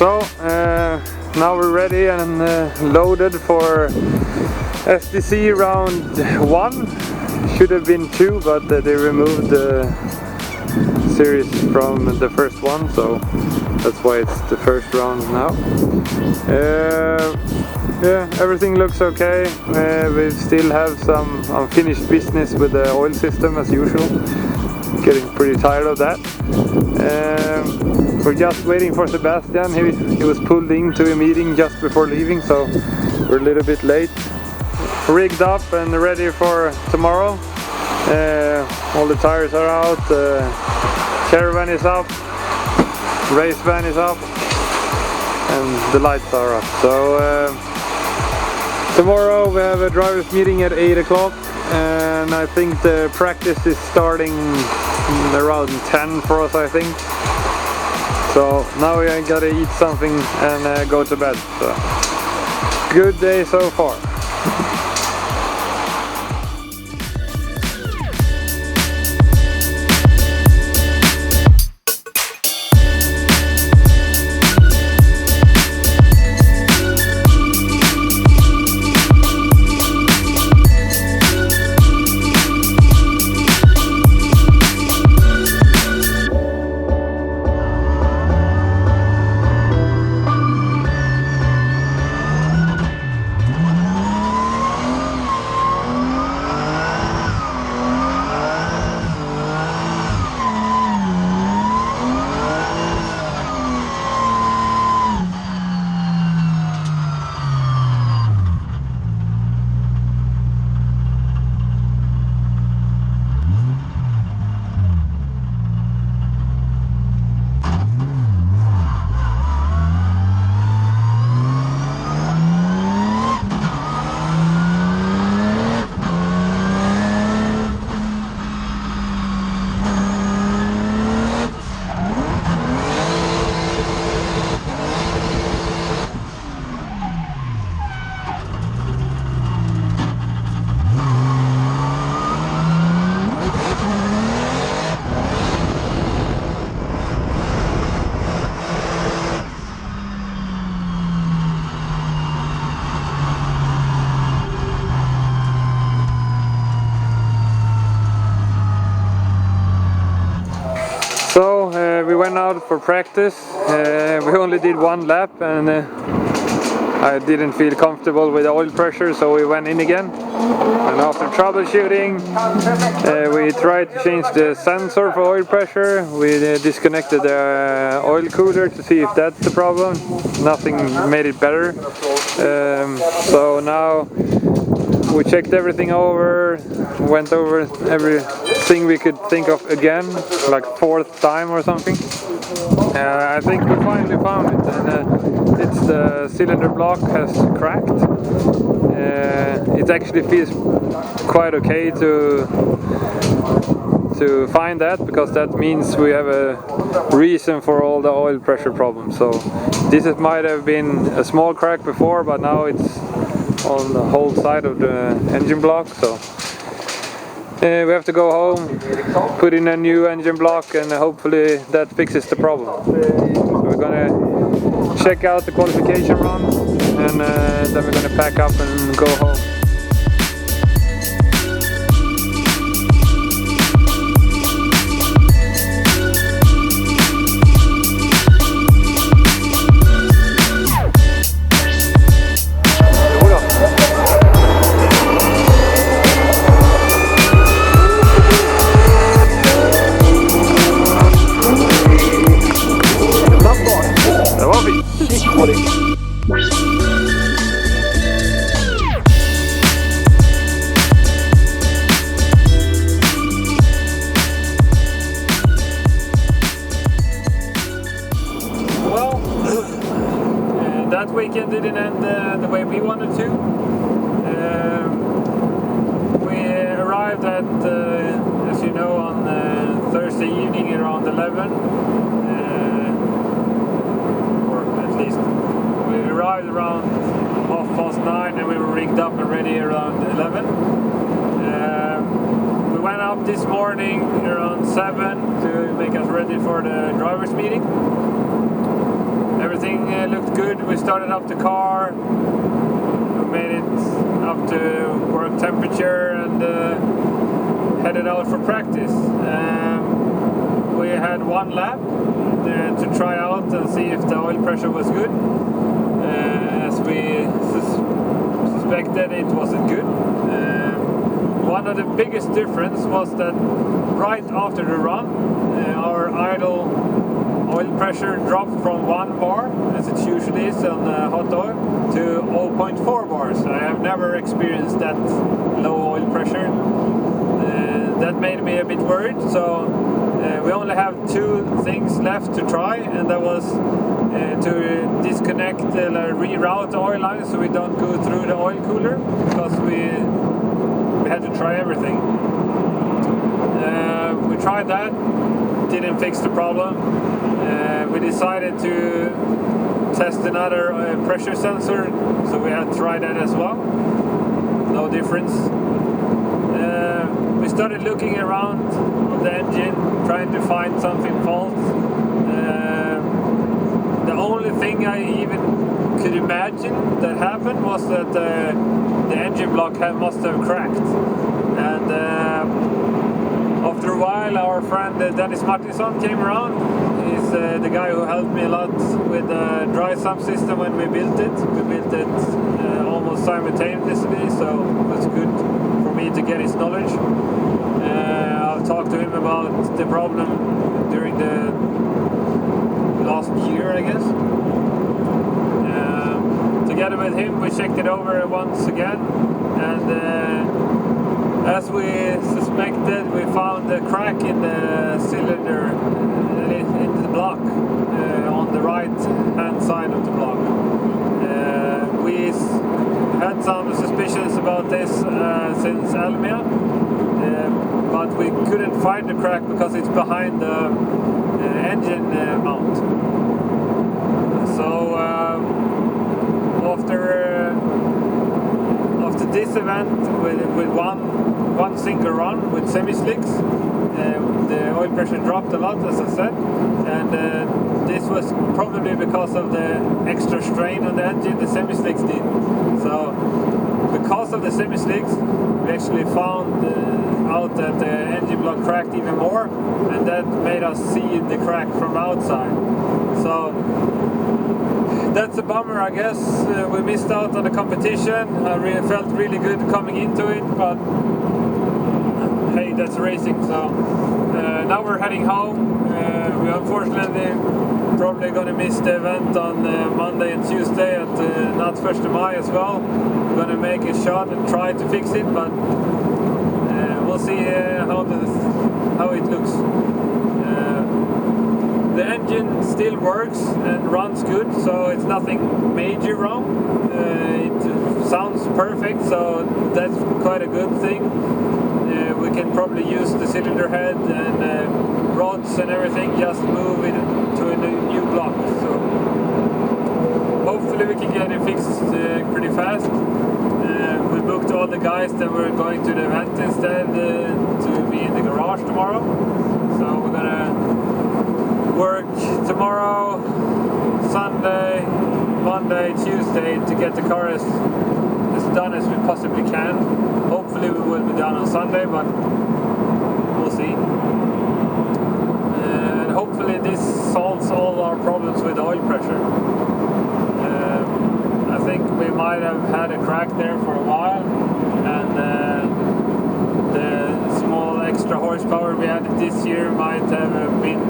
So now we're ready and loaded for SDC Round 1. Should have been 2, but they removed the series from the first one, so that's why it's the first round now. Yeah, everything looks okay. We still have some unfinished business with the oil system as usual. Getting pretty tired of that. We're just waiting for Sebastian. He was pulled into a meeting just before leaving, so we're a little bit late. Rigged up and ready for tomorrow. All the tires are out, caravan is up, race van is up, and the lights are up. So tomorrow we have a drivers meeting at 8 o'clock, and I think the practice is starting around 10 for us, I think. So now we gotta eat something and go to bed. So good day so far. So we went out for practice. We only did one lap, and I didn't feel comfortable with the oil pressure, so we went in again. And after troubleshooting, we tried to change the sensor for oil pressure. We disconnected the oil cooler to see if that's the problem. Nothing made it better. So now we checked everything over, went over everything we could think of again, like 4th time or something. I think we finally found it, and it's the cylinder block has cracked. It actually feels quite okay to find that, because that means we have a reason for all the oil pressure problems. So this might have been a small crack before, but now it's on the whole side of the engine block. So we have to go home, put in a new engine block, and hopefully that fixes the problem. So we're gonna check out the qualification run, and then we're gonna pack up and go home. That weekend didn't end the way we wanted to. We arrived at, as you know, on Thursday evening around 11, or at least we arrived around 9:30, and we were rigged up and ready around 11. We went up this morning around 7 to make us ready for the drivers meeting. everything looked good. We started up the car, we made it up to work temperature and headed out for practice. We had one lap to try out and see if the oil pressure was good. As we suspected, it wasn't good. One of the biggest difference was that right after the run, our idle oil pressure dropped from 1 bar, as it usually is on hot oil, to 0.4 bars. I have never experienced that low oil pressure. That made me a bit worried, so we only have 2 things left to try, and that was to disconnect, reroute the oil line so we don't go through the oil cooler, because we had to try everything. We tried that, didn't fix the problem. We decided to test another pressure sensor, so we had to try that as well. No difference. We started looking around the engine, trying to find something fault. The only thing I even could imagine that happened was that the engine block must have cracked. And after a while, our friend Dennis Martinsson came around. He's the guy who helped me a lot with the dry sump system when we built it. We built it almost simultaneously, so it was good for me to get his knowledge. I've talked to him about the problem during the last year, I guess. Together with him, we checked it over once again, and as we suspected, we found a crack in the cylinder, in the block, on the right hand side of the block. We had some suspicions about this since Almia, but we couldn't find the crack because it's behind the engine mount. So after this event with one single run with semi-slicks, the oil pressure dropped a lot, as I said, and this was probably because of the extra strain on the engine the semi-slicks did. So because of the semi-slicks, we actually found out that the engine block cracked even more, and that made us see the crack from outside. So that's a bummer, I guess. We missed out on the competition. I felt really good coming into it, but hey, that's racing. So now we're heading home. We unfortunately probably gonna miss the event on Monday and Tuesday at not 1st of May as well. We're gonna make a shot and try to fix it, but we'll see how it looks. The engine still works and runs good, so it's nothing major wrong. It sounds perfect, so that's quite a good thing. We can probably use the cylinder head and rods and everything, just move it to a new block. So hopefully we can get it fixed pretty fast. We booked all the guys that were going to the event instead to be in the garage tomorrow. So we're gonna work tomorrow, Sunday, Monday, Tuesday to get the car as done as we possibly can. Hopefully we will be done on Sunday, but we'll see. And hopefully this solves all our problems with oil pressure. I think we might have had a crack there for a while, and the small extra horsepower we added this year might have been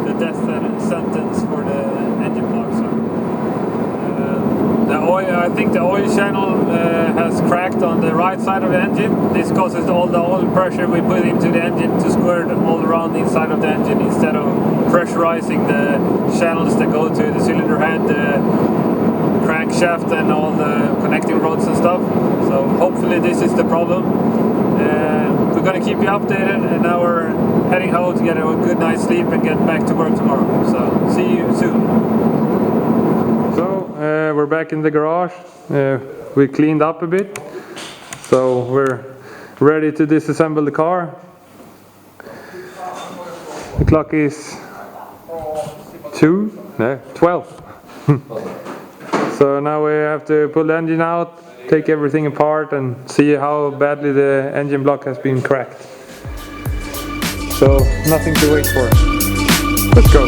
the death sentence for the engine block. So, I think the oil channel has cracked on the right side of the engine. This causes all the oil pressure we put into the engine to squirt all around the inside of the engine instead of pressurizing the channels that go to the cylinder head, the crankshaft and all the connecting rods and stuff. So hopefully this is the problem. We're going to keep you updated, and now we're heading home to get a good night's sleep and get back to work tomorrow. So see you soon. So we're back in the garage. We cleaned up a bit, so we're ready to disassemble the car. The clock is 12. So now we have to pull the engine out, take everything apart and see how badly the engine block has been cracked. So nothing to wait for. Let's go.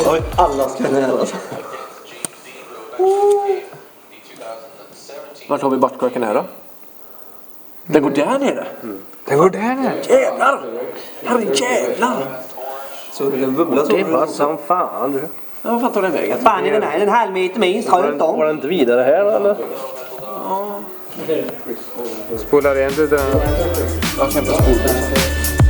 Oj, alla ska nära. Vart har vi bortkorken här då? Den går där nere. Den går där nere. Jävlar! Herre jävlar! Så det bubblar så. Det var som fan du. Ja, vad fan tar den vägen? Fan, den är en halv meter minst, har jag Var den inte vidare här eller? Ja. Spolar rent ut den. Jag kämpar skor.